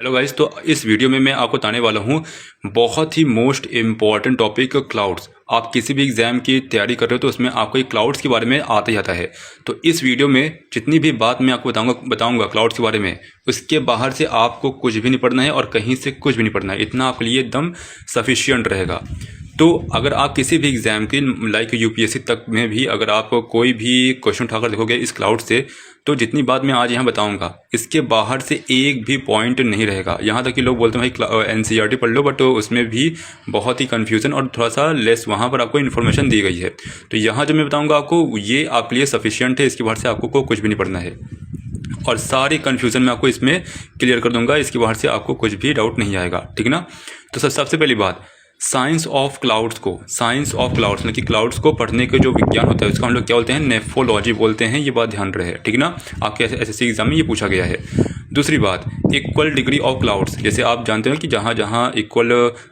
Hello guys, तो इस video में मैं आपको बताने वाला हूँ बहुत ही मोस्ट इम्पॉर्टेंट टॉपिक क्लाउड्स। आप किसी भी एग्जाम की तैयारी कर रहे हो तो उसमें आपको एक क्लाउड्स के बारे में आता ही आता है। तो इस वीडियो में जितनी भी बात मैं आपको बताऊंगा क्लाउड्स के बारे में, उसके बाहर से आपको कुछ भी नहीं पढ़ना है और कहीं से कुछ भी नहीं पढ़ना है। इतना आपके लिए एकदम सफिशियंट रहेगा। तो अगर आप किसी भी एग्ज़ाम की लाइक यूपीएससी तक में भी अगर आप कोई भी क्वेश्चन उठाकर देखोगे इस क्लाउड से, तो जितनी बात मैं आज यहाँ बताऊंगा इसके बाहर से एक भी पॉइंट नहीं रहेगा। यहाँ तक कि लोग बोलते हैं भाई एनसीईआरटी पढ़ लो, बट उसमें भी बहुत ही कन्फ्यूज़न और थोड़ा सा लेस वहाँ पर आपको इन्फॉर्मेशन दी गई है। तो यहाँ जो मैं बताऊँगा आपको ये आपके लिए सफिशियंट है। इसके बाहर से आपको कुछ भी नहीं पढ़ना है और सारी कन्फ्यूज़न मैं आपको इसमें क्लियर कर दूंगा। इसके बाहर से आपको कुछ भी डाउट नहीं आएगा, ठीक ना। तो सबसे पहली बात, साइंस ऑफ क्लाउड्स मतलब कि क्लाउड्स को पढ़ने के जो विज्ञान होता है उसका हम लोग क्या बोलते हैं, नेफोलॉजी बोलते हैं। ये बात ध्यान रहे, ठीक ना। आपके एसएससी एग्जाम में ये पूछा गया है। दूसरी बात, इक्वल डिग्री ऑफ क्लाउड्स। जैसे आप जानते हैं कि जहाँ जहाँ इक्वल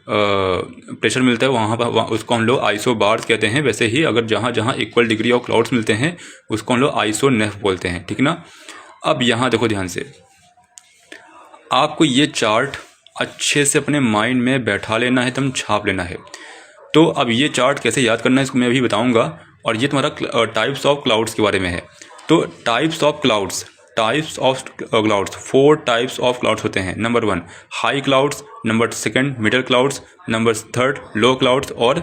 प्रेशर मिलता है वहाँ पर उसको हम लोग आइसो बार्स कहते हैं। वैसे ही अगर जहाँ जहाँ इक्वल डिग्री ऑफ क्लाउड्स मिलते हैं उसको हम लोग आइसो नेफ बोलते हैं, ठीक ना। अब यहाँ देखो ध्यान से, आपको ये चार्ट अच्छे से अपने माइंड में बैठा लेना है, एकदम छाप लेना है। तो अब ये चार्ट कैसे याद करना है इसको मैं अभी बताऊंगा। और ये तुम्हारा टाइप्स ऑफ क्लाउड्स के बारे में है। तो types of clouds 4 types of clouds होते हैं। Number 1 high clouds, number 2 middle clouds, number 3 लो क्लाउड्स और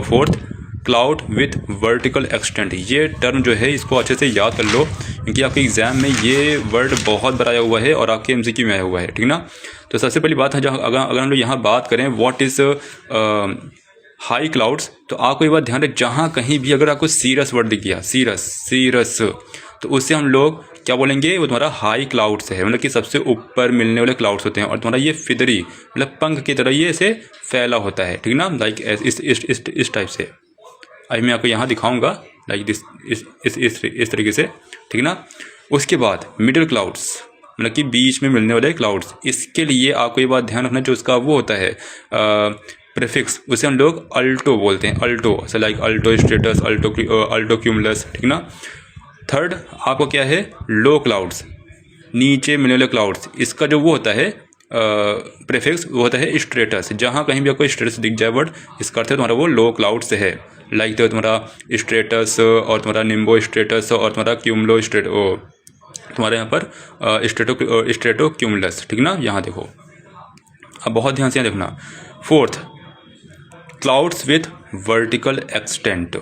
4th cloud with vertical extent. ये टर्म जो है इसको अच्छे से याद कर लो क्योंकि आपके एग्जाम में ये वर्ड बहुत बार आया हुआ है और आपके एमसीक्यू में आया हुआ है, ठीक ना। तो सबसे पहली बात है, जहाँ अगर हम लोग यहाँ बात करें व्हाट इज़ हाई क्लाउड्स, तो आपको ये बात ध्यान रहे, जहाँ कहीं भी अगर आपको सीरस वर्ड दिख गया, सीरस, तो उससे हम लोग क्या बोलेंगे, वो तुम्हारा हाई क्लाउड्स है। मतलब कि सबसे ऊपर मिलने वाले क्लाउड्स होते हैं। और तुम्हारा ये फिदरी मतलब पंख की तरह ये ऐसे फैला होता है, ठीक ना, लाइक इस टाइप से। अभी मैं आपको यहाँ दिखाऊंगा लाइक दिस, इस तरीके से, ठीक ना। उसके बाद मिडिल क्लाउड्स मतलब कि बीच में मिलने वाले क्लाउड्स। इसके लिए आपको ये बात ध्यान रखना, जो उसका वो होता है प्रीफिक्स, उसे हम लोग अल्टो बोलते हैं। अल्टो से लाइक अल्टो स्ट्रेटस, अल्टो क्यूमुलस, ठीक ना। थर्ड आपको क्या है, लो क्लाउड्स, नीचे मिलने वाले क्लाउड्स। इसका जो वो होता है प्रीफिक्स वो होता है स्ट्रेटस। जहाँ कहीं भी आपको स्ट्रेटस दिख जाए वर्ड, इसका अर्थ है तुम्हारा वो लो क्लाउड्स है। लाइक तो तुम्हारा स्ट्रेटस और तुम्हारा निम्बो स्ट्रेटस और तुम्हारा क्यूमुलो तुम्हारे यहाँ पर स्ट्रेटो क्यूमुलस, ठीक ना। यहाँ देखो, अब बहुत ध्यान से यहाँ देखना। 4th clouds with vertical extent.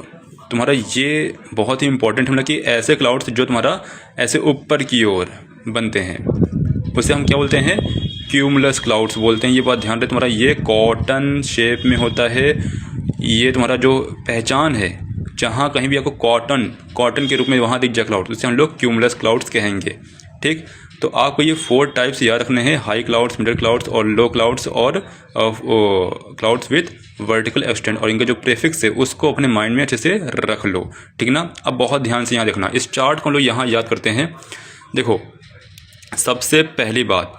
तुम्हारा ये बहुत ही इंपॉर्टेंट है, मतलब कि ऐसे क्लाउड्स जो तुम्हारा ऐसे ऊपर की ओर बनते हैं उसे हम क्या बोलते हैं, क्यूमुलस क्लाउड्स बोलते हैं। ये बात ध्यान रहे, तुम्हारा ये कॉटन शेप में होता है। ये तुम्हारा जो पहचान है, जहाँ कहीं भी आपको कॉटन के रूप में वहाँ दिख जाए क्लाउड, उसे हम लोग क्यूमुलस क्लाउड्स कहेंगे, ठीक। तो आपको ये 4 टाइप्स याद रखने हैं, हाई क्लाउड्स, मिडिल क्लाउड्स और लो क्लाउड्स और क्लाउड्स विथ वर्टिकल एक्सटेंट। और इनका जो प्रीफिक्स है उसको अपने माइंड में अच्छे से रख लो, ठीक ना। अब बहुत ध्यान से यहाँ देखना, इस चार्ट को हम लोग यहाँ याद करते हैं। देखो, सबसे पहली बात,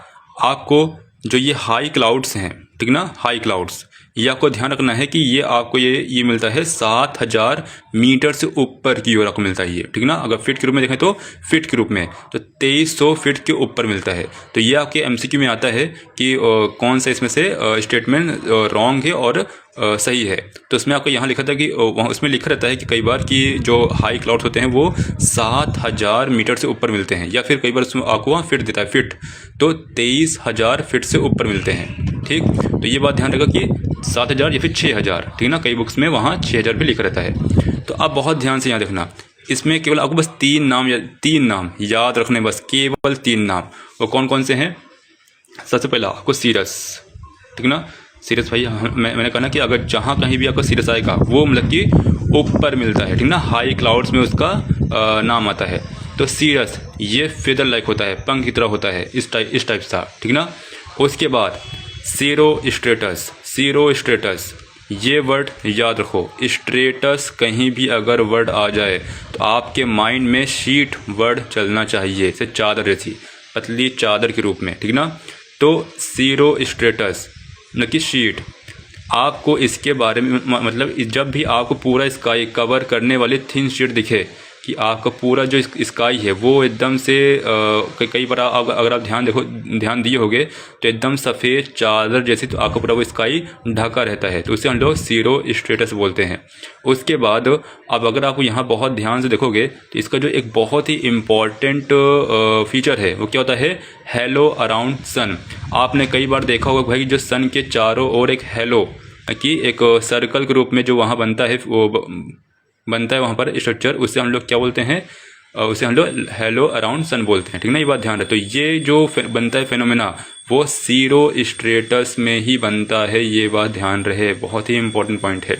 आपको जो ये हाई क्लाउड्स हैं, ठीक ना, हाई क्लाउड्स, ये आपको ध्यान रखना है कि ये आपको ये मिलता है 7000 मीटर से ऊपर की ओर आपको मिलता है ये, ठीक ना। अगर फीट के रूप में देखें तो फीट के रूप में तो 2300 फीट के ऊपर मिलता है। तो ये आपके एमसीक्यू में आता है कि कौन सा इसमें से स्टेटमेंट रॉन्ग है और सही है। तो उसमें आपको यहाँ लिखा था कि उसमें लिखा रहता है कि कई बार कि जो हाई क्लाउड्स होते हैं वो 7000 मीटर से ऊपर मिलते हैं, या फिर कई बार उसमें आपको वहाँ फिट देता है फिट, तो 23000 फीट से ऊपर मिलते हैं, ठीक। तो ये बात ध्यान रखा कि 7000 या फिर 6000, ठीक ना। कई बुक्स में वहाँ 6000 भी लिखा रहता है। तो आप बहुत ध्यान से यहाँ देखना, इसमें केवल आपको बस 3 नाम याद रखने, बस केवल 3 नाम। वो कौन कौन से हैं? सबसे पहला आपको सीरस, ठीक ना। सीरस भाई मैंने कहा ना कि अगर जहाँ कहीं भी आपको सीरस आएगा वो मतलब कि ऊपर मिलता है, ठीक ना। हाई क्लाउड्स में उसका नाम आता है। तो सीरस ये फेदर लाइक होता है, पंख की तरह होता है, इस टाइप सा, ठीक ना। उसके बाद सीरो स्ट्रेटस, ये वर्ड याद रखो। स्ट्रेटस कहीं भी अगर वर्ड आ जाए तो आपके माइंड में शीट वर्ड चलना चाहिए, जैसे चादर जैसी पतली चादर के रूप में, ठीक ना। तो सीरो स्ट्रेटस न कि शीट, आपको इसके बारे में मतलब जब भी आपको पूरा स्काई कवर करने वाली थिन शीट दिखे कि आपका पूरा जो स्काई है वो एकदम से कई बार अगर आप ध्यान दिए होगे तो एकदम सफ़ेद चादर जैसी तो आपका पूरा वो स्काई ढका रहता है, तो उसे हम लोग सीरो स्ट्रेटस बोलते हैं। उसके बाद अब अगर आप यहाँ बहुत ध्यान से देखोगे तो इसका जो एक बहुत ही इम्पॉर्टेंट फीचर है वो क्या होता है, हेलो अराउंड सन। आपने कई बार देखा होगा भाई जो सन के चारों ओर एक हेलो कि एक सर्कल के रूप में जो वहाँ बनता है वो बनता है वहाँ पर स्ट्रक्चर, उससे हम लोग क्या बोलते हैं, उसे हम लोग हेलो अराउंड सन बोलते हैं, ठीक ना। ये बात ध्यान रहे। तो ये जो बनता है फेनोमेना वो सीरो स्ट्रेटस में ही बनता है, ये बात ध्यान रहे, बहुत ही इंपॉर्टेंट पॉइंट है।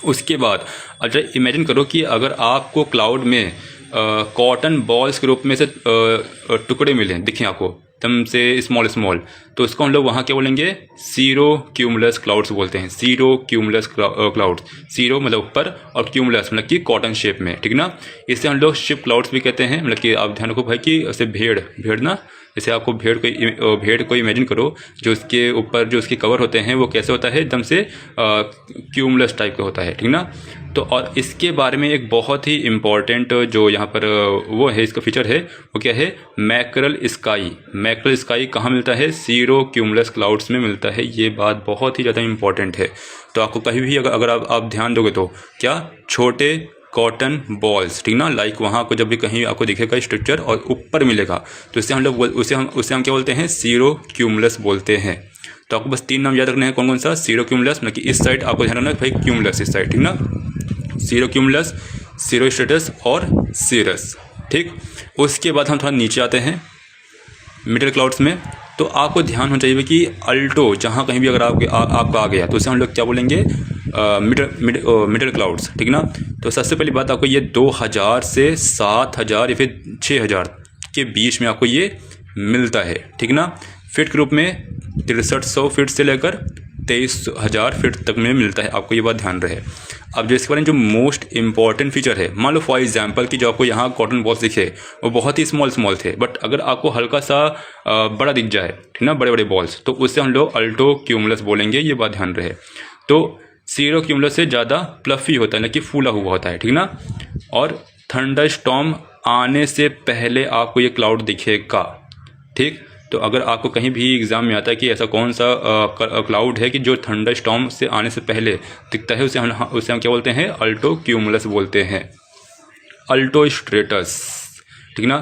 उसके बाद अच्छा इमेजिन करो कि अगर आपको क्लाउड में कॉटन बॉल्स के रूप में से टुकड़े मिले दिखें आपको एकदम से स्मॉल, तो उसको हम लोग वहाँ क्या बोलेंगे, सीरो क्यूमुलस क्लाउड्स बोलते हैं। सीरो क्यूमुलस क्लाउड्स, सीरो मतलब ऊपर और क्यूमुलस मतलब कि कॉटन शेप में, ठीक ना। इसे हम लोग शिप क्लाउड्स भी कहते हैं। मतलब कि आप ध्यान रखो भाई कि ऐसे भेड़ ना, जैसे आपको भेड़ को इमेजिन करो, जो उसके ऊपर जो उसके कवर होते हैं वो कैसे होता है, एकदम से क्यूमुलस टाइप का होता है, ठीक ना। तो और इसके बारे में एक बहुत ही इम्पॉर्टेंट जो यहाँ पर वो है, इसका फीचर है वो क्या है, मैकरल स्काई। मैकरल स्काई कहाँ मिलता है, सीरो क्यूमुलस क्लाउड्स में मिलता है। ये बात बहुत ही ज़्यादा इम्पॉर्टेंट है। तो आपको कहीं भी अगर आप ध्यान दोगे तो क्या, छोटे कॉटन बॉल्स, ठीक ना, लाइक वहाँ को जब भी कहीं आपको दिखेगा स्ट्रक्चर और ऊपर मिलेगा तो इससे हम लोग उसे हम क्या बोलते हैं, सीरो क्यूमुलस बोलते हैं। तो आपको बस 3 नाम याद रखने हैं, कौन कौन सा, सीरो क्यूमुलस मतलब कि इस साइड आपको ध्यान रखना है भाई, क्यूमुलस इस साइड, ठीक ना, सीरो क्यूमुलस, सीरो स्ट्रेटस और सीरस, ठीक। उसके बाद हम थोड़ा नीचे आते हैं मिडल क्लाउड्स में। तो आपको ध्यान होना चाहिए कि अल्टो जहाँ कहीं भी अगर आपका आ गया तो उसे हम लोग क्या बोलेंगे, मिडल क्लाउड्स, ठीक ना। तो सबसे पहली बात आपको ये 2000 से 7000 या फिर 6000 के बीच में आपको ये मिलता है, ठीक ना। फीट के रूप में 6300 फीट से लेकर 23,000 फीट तक में मिलता है, आपको ये बात ध्यान रहे। अब जो इसके बारे में जो मोस्ट इंपॉर्टेंट फीचर है, मान लो फॉर एग्जांपल कि जो आपको यहाँ कॉटन बॉल्स दिखे वो बहुत ही स्मॉल थे, बट अगर आपको हल्का सा बड़ा दिख जाए, ठीक ना, बड़े बड़े बॉल्स, तो उससे हम लोग अल्टो क्यूमुलस बोलेंगे, ये बात ध्यान रहे। तो सीरो क्यूमुलस से ज़्यादा प्लफी होता है ना कि फूला हुआ होता है, ठीक ना। और थंडर स्टॉर्म आने से पहले आपको ये क्लाउड दिखेगा, ठीक। तो अगर आपको कहीं भी एग्जाम में आता है कि ऐसा कौन सा क्लाउड है कि जो थंडर स्टॉर्म से आने से पहले दिखता है, उसे हम क्या बोलते हैं, अल्टो क्यूमुलस बोलते हैं, अल्टो स्ट्रेटस, ठीक ना।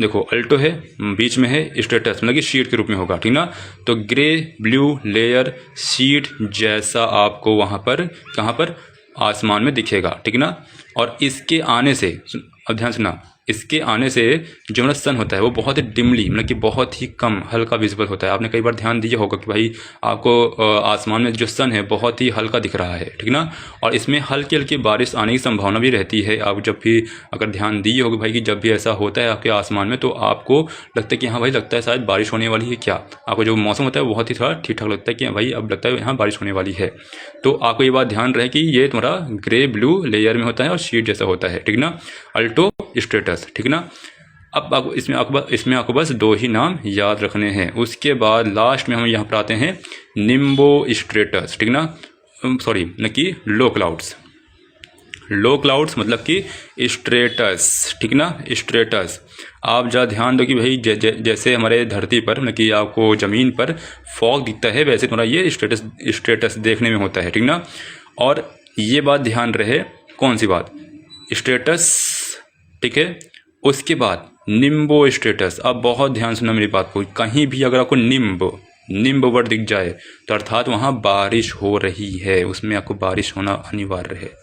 देखो अल्टो है बीच में है, स्ट्रेटस मतलब कि शीट के रूप में होगा, ठीक ना। तो ग्रे ब्लू लेयर शीट जैसा आपको वहाँ पर कहाँ पर आसमान में दिखेगा, ठीक ना। और इसके आने से, अब ध्यान सुना, इसके आने से जो ना सन होता है वो बहुत ही डिमली मतलब कि बहुत ही कम हल्का विजिबल होता है। आपने कई बार ध्यान दिया होगा कि भाई आपको आसमान में जो सन है बहुत ही हल्का दिख रहा है, ठीक ना। और इसमें हल्की हल्की बारिश आने की संभावना भी रहती है। आप जब भी अगर ध्यान दिए होगे भाई कि जब भी ऐसा होता है आपके आसमान में तो आपको लगता है कि हाँ भाई लगता है शायद बारिश होने वाली है क्या। आपको जो मौसम होता है वो बहुत ही थोड़ा ठीक ठाक लगता है कि भाई अब लगता है यहाँ बारिश होने वाली है। तो आपको ये बात ध्यान रहे कि ये तुम्हारा ग्रे ब्लू लेयर में होता है और शीट जैसा होता है, ठीक ना, अल्टो स्ट्रेटस, ठीक ना। अब इसमें आपको बस 2 ही नाम याद रखने हैं। उसके बाद लास्ट में हम यहाँ पर आते हैं निम्बो स्ट्रेटस, ठीक ना, सॉरी न कि लो क्लाउड्स। लो क्लाउड्स मतलब कि स्ट्रेटस, ठीक ना, स्ट्रेटस। आप जरा ध्यान दो कि भाई जैसे हमारे धरती पर मतलब कि आपको ज़मीन पर फॉग दिखता है वैसे तुम्हारा ये स्ट्रेटस देखने में होता है, ठीक ना। और ये बात ध्यान रहे, कौन सी बात, स्ट्रेटस, ठीक है। उसके बाद निम्बो स्ट्रेटस। अब बहुत ध्यान सुनना मेरी बात को, कहीं भी अगर आपको निम्ब वर्ड दिख जाए तो अर्थात वहाँ बारिश हो रही है, उसमें आपको बारिश होना अनिवार्य है।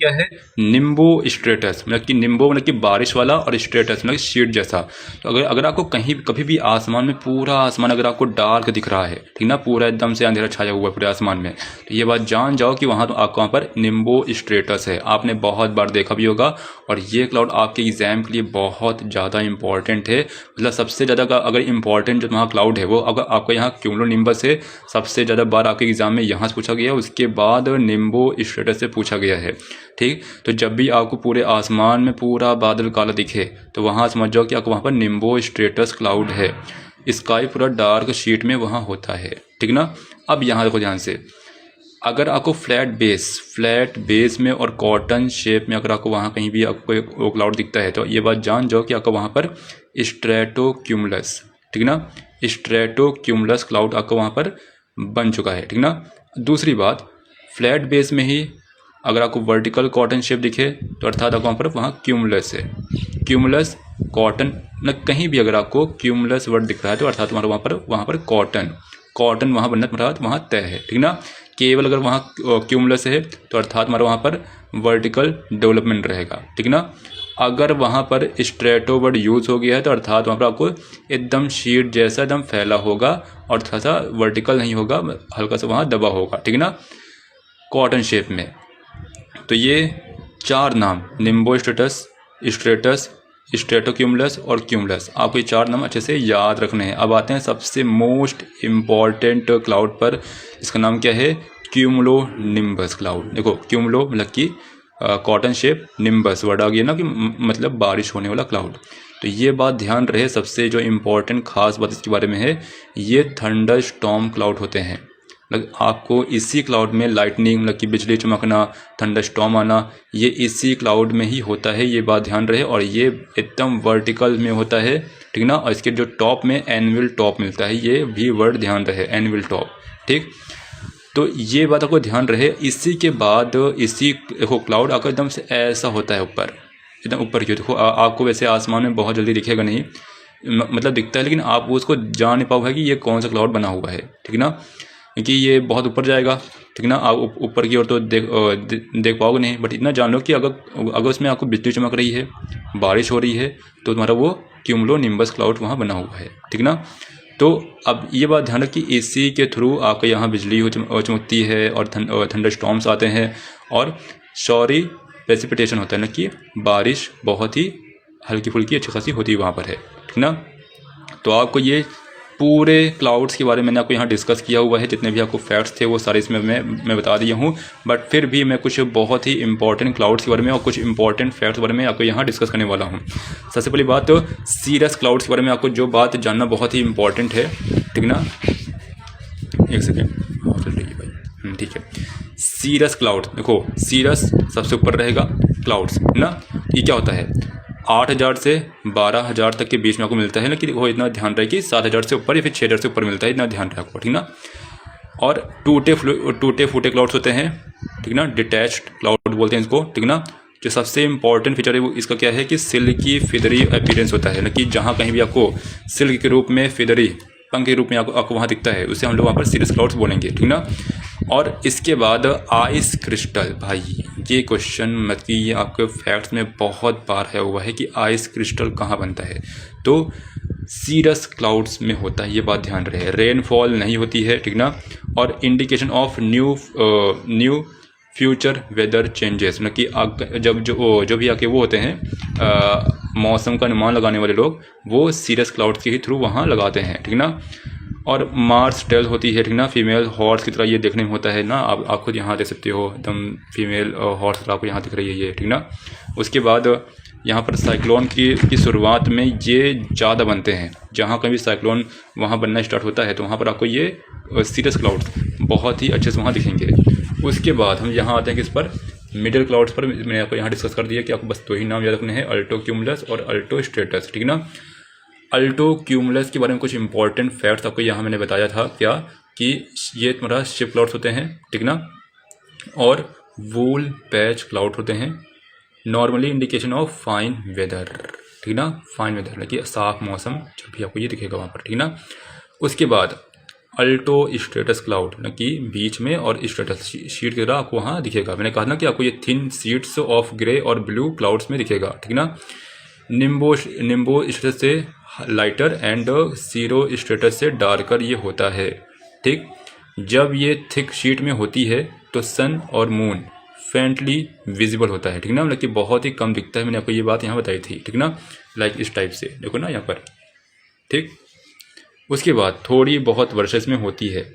क्या है निम्बो स्ट्रेटस मतलब कि निम्बो मतलब कि बारिश वाला और स्ट्रेटस मतलब शीट जैसा। तो अगर आपको कभी भी आसमान में पूरा आसमान अगर आपको डार्क दिख रहा है, ठीक ना, पूरा एकदम से अंधेरा छाया हुआ है पूरे आसमान में, तो ये बात जान जाओ कि वहाँ तो आपको वहाँ पर निम्बो स्ट्रेटस है। आपने बहुत बार देखा भी होगा और ये क्लाउड आपके एग्जाम के लिए बहुत ज़्यादा इंपॉर्टेंट है। मतलब सबसे ज़्यादा अगर इंपॉर्टेंट जो वहाँ क्लाउड है वो अगर आपका यहाँ क्यूमुलोनिम्बस है, सबसे ज़्यादा बार आपके एग्जाम में यहाँ से पूछा गया, उसके बाद निम्बो स्ट्रेटस से पूछा गया है, ठीक। तो जब भी आपको पूरे आसमान में पूरा बादल काला दिखे तो वहाँ समझ जाओ कि आपको वहाँ पर निम्बो स्ट्रेटस क्लाउड है, स्काई पूरा डार्क शीट में वहाँ होता है, ठीक ना। अब यहाँ देखो ध्यान से, अगर आपको फ्लैट बेस में और कॉटन शेप में अगर आपको वहाँ कहीं भी आपको एक क्लाउड दिखता है तो ये बात जान जाओ कि आपको वहाँ पर स्ट्रेटोक्यूमुलस, ठीक ना, स्ट्रेटोक्यूमुलस क्लाउड आपको वहाँ पर बन चुका है, ठीक ना। दूसरी बात, फ्लैट बेस में ही अगर आपको वर्टिकल कॉटन शेप दिखे तो अर्थात आपको वहाँ पर वहाँ क्यूमुलस है, क्यूमुलस कॉटन न, कहीं भी अगर आपको क्यूमुलस वर्ड दिख रहा है तो अर्थात तुम्हारा वहाँ पर कॉटन वहाँ बनना तुम्हारा वहाँ तय है, ठीक ना। केवल अगर वहाँ क्यूमुलस है तो अर्थात हमारा वहाँ पर वर्टिकल डेवलपमेंट रहेगा, ठीक ना। अगर वहाँ पर स्ट्रेटो वर्ड यूज़ हो गया है तो अर्थात वहाँ पर आपको एकदम शीट जैसा एकदम फैला होगा और थोड़ा सा वर्टिकल नहीं होगा, हल्का सा वहाँ दबा होगा, ठीक ना, कॉटन शेप में। तो ये 4 नाम, निम्बोस्ट्रेटस, स्ट्रेटस, स्ट्रेटोक्यूमुलस और क्यूमुलस, आपको ये 4 नाम अच्छे से याद रखने हैं। अब आते हैं सबसे मोस्ट इम्पॉर्टेंट क्लाउड पर, इसका नाम क्या है, क्यूमुलोनिम्बस क्लाउड। देखो क्यूमुलो मतलब कि कॉटन शेप, निम्बस वर्ड आ गया ना कि मतलब बारिश होने वाला क्लाउड। तो ये बात ध्यान रहे, सबसे जो इम्पोर्टेंट खास बात इसके बारे में है, ये थंडर स्टॉर्म क्लाउड होते हैं। मतलब आपको इसी क्लाउड में लाइटनिंग मतलब कि बिजली चमकना, थंडर स्टॉर्म आना, ये इसी क्लाउड में ही होता है, ये बात ध्यान रहे। और ये एकदम वर्टिकल में होता है, ठीक ना। और इसके जो टॉप में एनुअल टॉप मिलता है, ये भी वर्ड ध्यान रहे, एनुअल टॉप, ठीक। तो ये बात आपको ध्यान रहे। इसी के बाद इसी देखो क्लाउड आपका एकदम से ऐसा होता है ऊपर, एकदम ऊपर की। देखो आपको वैसे आसमान में बहुत जल्दी दिखेगा नहीं, मतलब दिखता है, लेकिन आप उसको जान नहीं पाओगे कि ये कौन सा क्लाउड बना हुआ है, ठीक ना, क्योंकि ये बहुत ऊपर जाएगा, ठीक ना। आप ऊपर की ओर तो देख पाओगे नहीं, बट इतना जान लो कि अगर उसमें आपको बिजली चमक रही है, बारिश हो रही है, तो तुम्हारा वो क्यूमुलोनिम्बस क्लाउड वहाँ बना हुआ है, ठीक ना। तो अब ये बात ध्यान रखिए कि इसी के थ्रू आपके यहाँ बिजली चमकती है और थंडर स्टॉर्म्स आते हैं और सॉरी प्रेसिपिटेशन होता है ना, कि बारिश बहुत ही हल्की फुल्की अच्छी खासी होती है वहाँ पर है, ठीक ना। तो आपको ये पूरे क्लाउड्स के बारे में मैंने आपको यहाँ डिस्कस किया हुआ है, जितने भी आपको फैक्ट्स थे वो सारे इसमें मैं बता दिया हूँ। बट फिर भी मैं कुछ बहुत ही इंपॉर्टेंट क्लाउड्स के बारे में और कुछ इंपॉर्टेंट फैक्ट्स के बारे में आपको यहाँ डिस्कस करने वाला हूँ। सबसे पहली बात तो सीरस क्लाउड्स के बारे में आपको जो बात जानना बहुत ही इंपॉर्टेंट है, ठीक ना। एक सेकेंड, भाई, ठीक है। सीरस क्लाउड, देखो सीरस सबसे ऊपर रहेगा क्लाउड्स ना, ये क्या होता है, 8,000 से 12,000 तक के बीच में आपको मिलता है ना, कि वो इतना ध्यान रहे कि 7,000 से ऊपर या फिर 6,000 से ऊपर मिलता है, इतना ध्यान रहे आपको, ठीक ना। और टूटे फूटे क्लाउड्स होते हैं, ठीक ना, डिटैच्ड क्लाउड बोलते हैं इसको, ठीक ना। जो सबसे इंपॉर्टेंट फीचर है वो इसका क्या है कि सिल्की फिदरी अपीयरेंस होता है ना, कि जहाँ कहीं भी आपको सिल्क के रूप में, फिदरी पंख के रूप में आपको वहाँ दिखता है, उसे हम लोग वहाँ पर सीरस क्लाउड्स बोलेंगे, ठीक ना। और इसके बाद आइस क्रिस्टल, भाई ये क्वेश्चन मत कि ये आपके फैक्ट्स में बहुत बार है हुआ है कि आइस क्रिस्टल कहाँ बनता है, तो सीरस क्लाउड्स में होता है, ये बात ध्यान रहे। रेनफॉल नहीं होती है, ठीक ना। और indication of new future weather changes, मतलब कि जब जो भी आके वो होते हैं मौसम का अनुमान लगाने वाले लोग, वो सीरस क्लाउड के ही थ्रू वहाँ लगाते हैं, ठीक ना। और मार्स टेल होती है, ठीक ना, फीमेल हॉर्स की तरह ये देखने में होता है ना, आप खुद यहाँ देख सकते हो, एकदम फीमेल हॉर्स की तरह आपको यहाँ दिख रही है ये, ठीक ना। उसके बाद यहाँ पर साइक्लोन की शुरुआत में ये ज़्यादा बनते हैं, जहाँ कभी साइक्लोन वहाँ बनना स्टार्ट होता है तो वहाँ पर आपको ये सीरस क्लाउड्स बहुत ही अच्छे से वहाँ दिखेंगे। उसके बाद हम यहाँ आते हैं कि इस पर मिडिल क्लाउड्स पर मैंने आपको यहाँ डिस्कस कर दिया कि आपको बस 2 ही नाम याद रखने हैं, अल्टोक्यूमुलस और अल्टोस्ट्रेटस, ठीक ना। अल्टोक्यूमुलस के बारे में कुछ इंपॉर्टेंट फैक्ट्स आपको यहाँ मैंने बताया था क्या, कि ये तुम्हारा शिप क्लाउड्स होते हैं, ठीक ना। और वूल पैच क्लाउड होते हैं, normally indication of fine weather, ठीक ना, फाइन वेदर मतलब कि साफ मौसम जब भी आपको ये दिखेगा वहाँ पर, ठीक ना। उसके बाद अल्टो स्ट्रेटस क्लाउड ना, कि बीच में और स्ट्रेटस शीट की तरह आपको वहाँ दिखेगा। मैंने कहा ना कि आपको ये थिन शीट्स ऑफ ग्रे और ब्लू क्लाउड्स में दिखेगा, ठीक ना। निम्बो स्ट्रेटस से लाइटर एंड सीरो स्ट्रेटस से डार्कर ये होता है, ठीक। जब ये थिक शीट में होती है तो सन और मून फेंटली विजिबल होता है, ठीक ना, मतलब कि बहुत ही कम दिखता है। मैंने आपको ये बात यहाँ बताई थी, ठीक ना, लाइक इस टाइप से देखो ना यहाँ पर, ठीक। उसके बाद थोड़ी बहुत वर्षा इसमें होती है।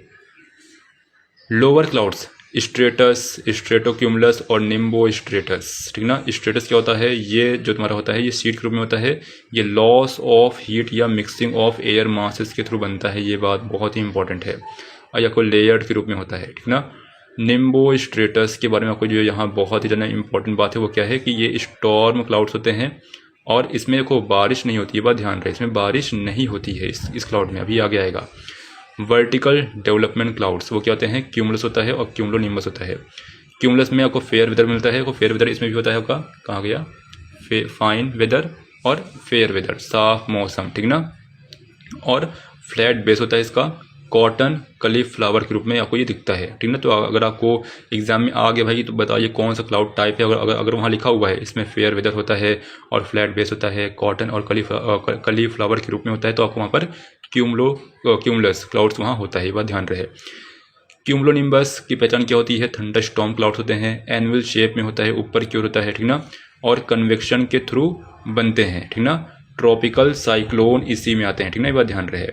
लोअर क्लाउड्स स्ट्रेटस, स्ट्रेटोक्यूमुलस और निम्बो स्ट्रेटस, ठीक ना। स्ट्रेटस क्या होता है, ये जो तुम्हारा होता है ये सीट के रूप में होता है, ये लॉस ऑफ हीट या मिक्सिंग ऑफ एयर मासेस के थ्रू बनता है, ये बात बहुत ही इंपॉर्टेंट है। और या कोई लेयर्ड के रूप में होता है, ठीक ना। निम्बो स्ट्रेटस के बारे में आपको जो यहाँ बहुत ही ज़्यादा इंपॉर्टेंट बात है वो क्या है कि ये स्टॉर्म क्लाउड्स होते हैं और इसमें देखो बारिश नहीं होती है, बात ध्यान रहे, इसमें बारिश नहीं होती है इस क्लाउड में, अभी आगे आएगा। वर्टिकल डेवलपमेंट क्लाउड्स वो क्या होते हैं, क्यूमुलस होता है और क्यूमुलोनिम्बस होता है। क्यूमुलस में आपको फेयर वेदर मिलता है, फेयर वेदर इसमें भी होता है आपका, कहाँ गया, फाइन वेदर और फेयर वेदर, साफ मौसम, ठीक ना। और फ्लैट बेस होता है इसका, कॉटन कलीफ फ्लावर के रूप में आपको ये दिखता है, ठीक ना। तो अगर आपको एग्जाम में आ गया भाई तो बताइए कौन सा क्लाउड टाइप है, अगर वहाँ लिखा हुआ है इसमें फेयर वेदर होता है और फ्लैट बेस होता है, कॉटन और कलीफ फ्लावर के रूप में होता है, तो आपको वहाँ पर क्यूमुलस क्लाउड्स वहाँ होता है, ये बात ध्यान रहे। क्यूमुलोनिम्बस की पहचान क्या होती है, थंडर स्टॉर्म क्लाउड्स होते हैं, एनुअल शेप में होता है, ऊपर की ओर होता है, ठीक ना, और कन्वेक्शन के थ्रू बनते हैं, ठीक ना। ट्रॉपिकल साइक्लोन इसी में आते हैं, ठीक ना, ये बात ध्यान रहे।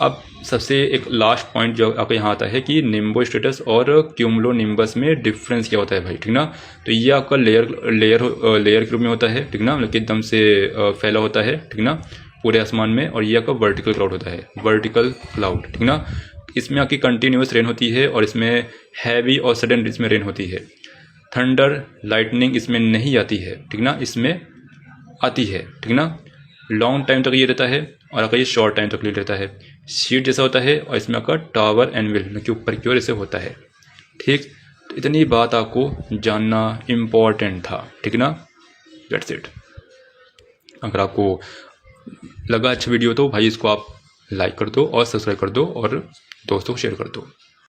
अब सबसे एक लास्ट पॉइंट जो आपको यहाँ आता है कि निम्बो स्टेटस और क्यूमुलोनिम्बस में डिफरेंस क्या होता है भाई, ठीक ना। तो ये आपका लेयर के रूप में होता है, ठीक ना, मतलब एकदम से फैला होता है, ठीक ना, पूरे आसमान में। और ये आपका वर्टिकल क्लाउड होता है, वर्टिकल क्लाउड, ठीक ना। इसमें आपकी कंटिन्यूस रेन होती है और इसमें हैवी और सडन इसमें रेन होती है। थंडर लाइटनिंग इसमें नहीं आती है, ठीक ना, इसमें आती है, ठीक ना। लॉन्ग टाइम तक ये रहता है और आपका ये शॉर्ट टाइम तक ये रहता है। शीट जैसा होता है और इसमें आपका टावर एंड व्हील के ऊपर की ओर ऐसे होता है, ठीक। तो इतनी बात आपको जानना इम्पॉर्टेंट था, ठीक ना, दैट्स इट। अगर आपको लगा अच्छा वीडियो तो भाई इसको आप लाइक कर दो और सब्सक्राइब कर दो और दोस्तों को शेयर कर दो।